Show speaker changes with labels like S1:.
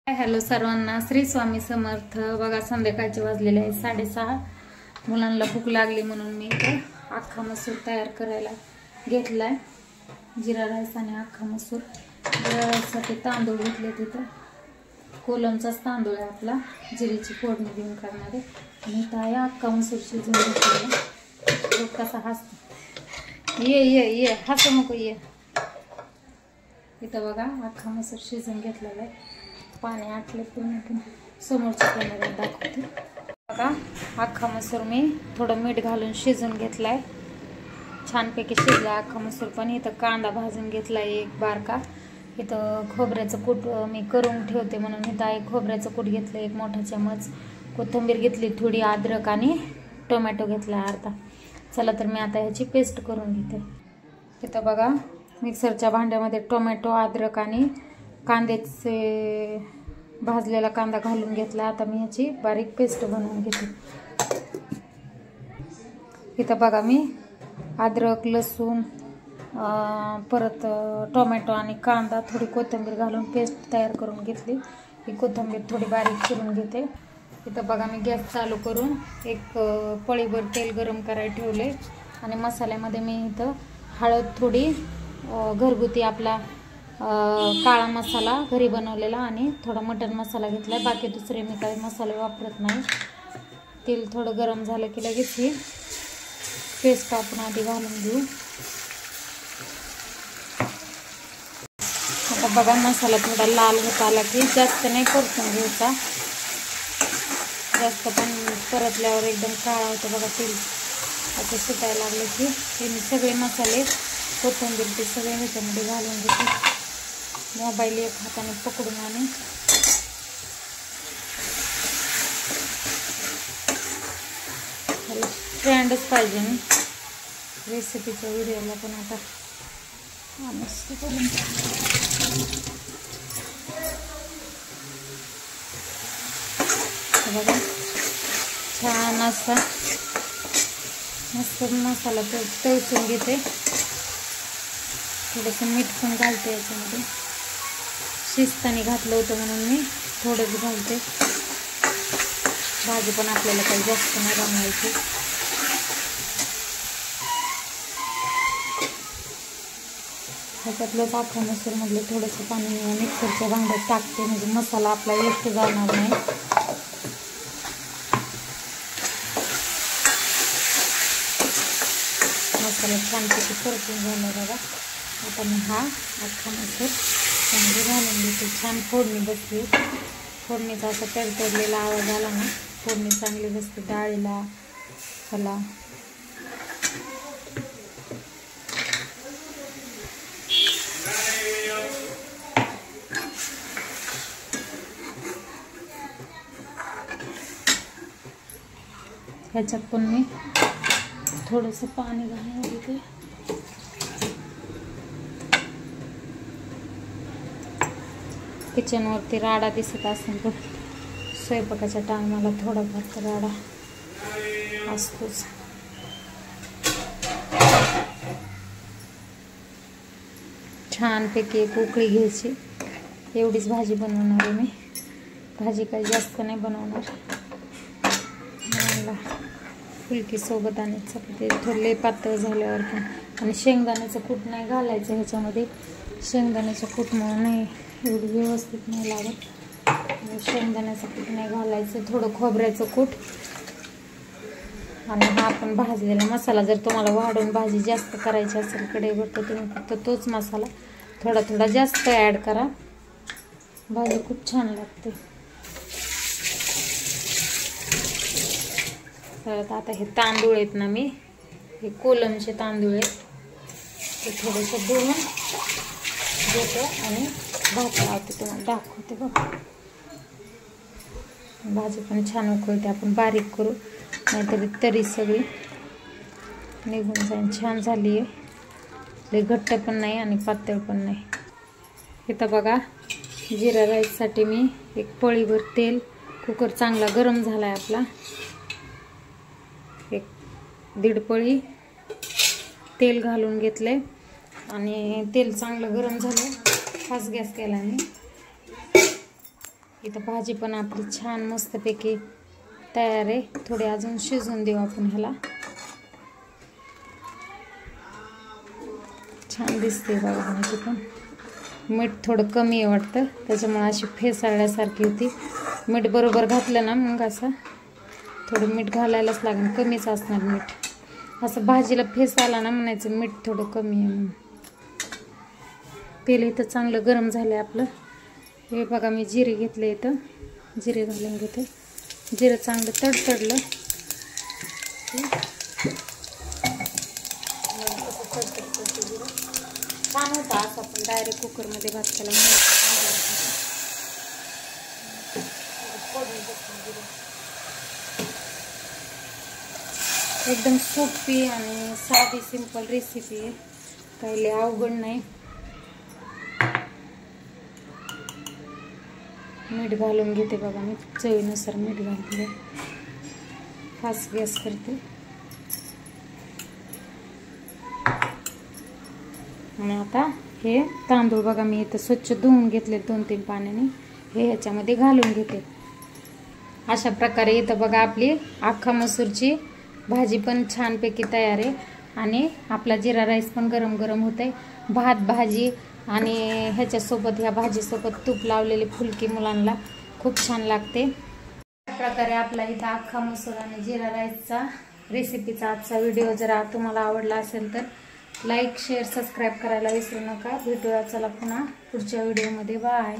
S1: Hello सर्वांना, श्री स्वामी समर्थ। बघा संध्याकाळचे वाजलेले आहे 6:30। मुलांना भूक लागली म्हणून मी इथे अख्खा मसूर तयार करायला घेतलाय। जिरा राईस आणि अख्खा मसूर। जिरा राईससाठी तांदूळ घेतले, तिथे कोलमचाच तांदूळ आहे आपला, जिरीची फोडणी देऊन करणारे। आणि इथं आहे अख्खा मसूर शिजवून घेतलेला। कसा हसतो, ये ये ये, हसू नको, ये। इथं बघा अख्खा मसूर शिजवून घेतलेला आहे। पाणी आटले पूर्ण, समोरच्या कॅमेऱ्यात दाखवते। बघा अख्खा मसूर मी थोडं मीठ घालून शिजवून घेतलाय, छानपैकी शिजला अख्खा मसूर। पण इथं कांदा भाजून घेतलाय एक बारका। इथं खोबऱ्याचं कूट मी करून ठेवते म्हणून इथं एक खोबऱ्याचं कूट घेतलं, एक मोठा चमच कोथिंबीर घेतली, थोडी अद्रक आणि टोमॅटो घेतला अर्धा। चला तर मी आता ह्याची पेस्ट करून घेते। इथं बघा मिक्सरच्या भांड्यामध्ये टोमॅटो, अद्रक आणि कांद्याचे भाजलेला कांदा घालून घेतला। आता मी ह्याची बारीक पेस्ट बनवून घेते। इथं बघा मी अद्रक, लसूण, परत टोमॅटो आणि कांदा, थोडी कोथिंबीर घालून पेस्ट तयार करून घेतली। ही कोथिंबीर थोडी बारीक चिरून घेते। इथं बघा मी गॅस चालू करून एक पळीभर तेल गरम करायला ठेवले आणि मसाल्यामध्ये मी इथं हळद थोडी, घरगुती आपला काळा मसाला घरी बनवलेला आणि थोडा मटन मसाला घेतला। बाकी दुसरे मी काही मसाले वापरत नाही। तेल थोडं गरम झालं की लगेच ही पेस्ट आपण आधी घालून घेऊ। आता बघा मसाला थोडा लाल होत आला की जास्त नाही परतून घ्यायचा, जास्त पण परतल्यावर एकदम काळा होतं। बघा तेल आता सुटायला लागले की हे मी सगळे मसाले, कोथिंबीर ते सगळे ह्याच्यामध्ये घालून घेते। मोबाईल एक हाताने पकडून आणि स्टँडच पाहिजे ना रेसिपीच्या व्हिडिओला, पण आता मस्त करून बघा छान असा मस्त मसाला तळसून घेते। थोडंसं मीठ पण घालते याच्यामध्ये, शिजताना घातलं होतं म्हणून मी थोडंच घालते। भाजी पण आपल्याला काही जास्त नाही बनवायची। ह्याच्यातलंच अख्खा मसूरमधलं थोडंसं पाणी मिक्सरच्या भांड्यात टाकते, म्हणजे मसाला आपला वेस्ट जाणार नाही। मसाला छानपैकी परतून झाला बघा। आता मी हा अख्खा मसूर त्यामध्ये घालून घेते। छान फोडणी बसली, फोडणीचा असा तडतडलेला आवाज आला ना, फोडणी चांगली बसते डाळीला। चला ह्याच्यात पण मी थोडंसं पाणी घालून घेते। किचनवरती राडा दिसत असेल तर स्वयंपाकाच्या टायमाला थोडाफार तर राडा असतोच। छानपैकी एक उकळी घ्यायची, एवढीच भाजी बनवणार आहे मी। भाजी काही जास्त नाही बनवणार, फुलकी सोबत आणि चपाती थोडे पातळ झाल्यावर पण। आणि शेंगदाण्याचं कूट नाही घालायचं ह्याच्यामध्ये, शेंगदाण्याचं कूटमुळे नाही एवढी व्यवस्थित नाही लागत। शेंगदाण्याचं कूट नाही घालायचं, थोडं खोबऱ्याचं कूट आणि हा आपण भाजलेला मसाला। जर तुम्हाला वाढून भाजी जास्त करायची असेल कढईवर तर तुम्ही फक्त तोच मसाला थोडा थोडा जास्त ॲड करा, भाजी खूप छान लागते। तर आता हे तांदूळ आहेत ना, मी हे कोलमचे तांदूळ आहेत, ते थोडेसे धुवून घेतो आणि भात लावते, तुम्हाला दाखवते बघा। भाजी पण छान उकळते, आपण बारीक करू नाहीतरी तरी सगळी निघून जाईल। छान झाली आहे, लई घट्ट पण नाही आणि पातळ पण नाही। इथं बघा जिरा राईससाठी मी एक पळीभर तेल, कुकर चांगला गरम झाला आहे आपला, एक 1.5 पळी तेल घालून घेतले आणि तेल चांगलं गरम झालं, फास्ट गॅस केला मी। इथं भाजी पण आपली छान मस्तपैकी तयार आहे. थोडी अजून शिजवून देऊ आपण ह्याला. छान दिसते बघा भाजी पण. मीठ थोडं कमी आहे वाटतं, त्याच्यामुळे अशी फेसाळल्यासारखी होती. मीठ बरोबर घातलं ना मग असं थोडं मीठ घालायलाच लागेल, कमीच असणार मीठ. असं भाजीला फेस आला ना म्हणायचं मीठ थोडं कमी आहे म्हणून. तेल इथं चांगलं गरम झालं आपलं. हे बघा मी जिरे घेतले, इथं जिरे घालून घेते. जिरं चांगलं तडतडलं छान होता. असं आपण डायरेक्ट कुकरमध्ये घातलेला एकदम सोपी आणि साधी सिंपल रेसिपी आहे, काही अवघड नाही. मीठ घालून घेते बघा मी, चवीनुसार मीठ घालते. फास्ट गॅस करते आणि आता हे तांदूळ बघा मी इथं स्वच्छ धुवून घेतले 2-3 पाण्याने. हे ह्याच्यामध्ये घालून घेते. अशा प्रकारे इथं बघा आपली अख्खा मसूरची भाजी पण छानपैकी तयार आहे. आणि आपला जिरा राईस पण गरम गरम होते. भात भाजी आणि ह्याच्यासोबत ह्या भाजीसोबत तूप लावलेली फुलकी मुलांना खूप छान लागते. अशा प्रकारे आपला इथं अख्खा मसूर आणि जिरा राईसचा रेसिपीचा आजचा व्हिडिओ जर तुम्हाला आवडला असेल तर लाईक शेअर सबस्क्राईब करायला विसरू नका. भेटूया चला पुन्हा पुढच्या व्हिडिओमध्ये. बाय.